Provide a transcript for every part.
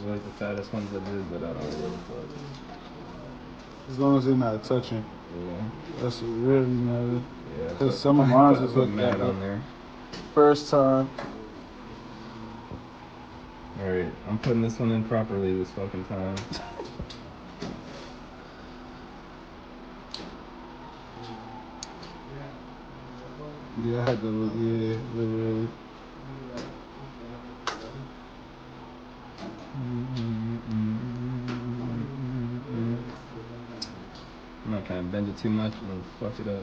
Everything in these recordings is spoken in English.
was like the fattest ones I did, but I don't really fuck. As long as they're not touching. Yeah. That's what really matters. Yeah. Because some of mine just look mad on there. First time. Alright, I'm putting this one in properly this fucking time. Yeah, I had to look, yeah, literally. I'm not trying to bend it too much and fuck it up.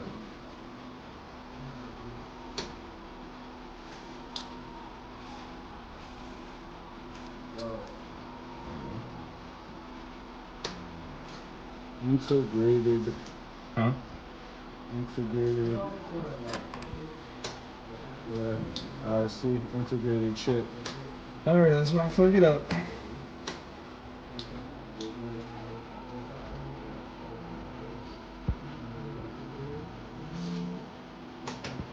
Integrated. Huh? Integrated. Yeah, I see. Integrated chip. Alright, let's rock fuck it up.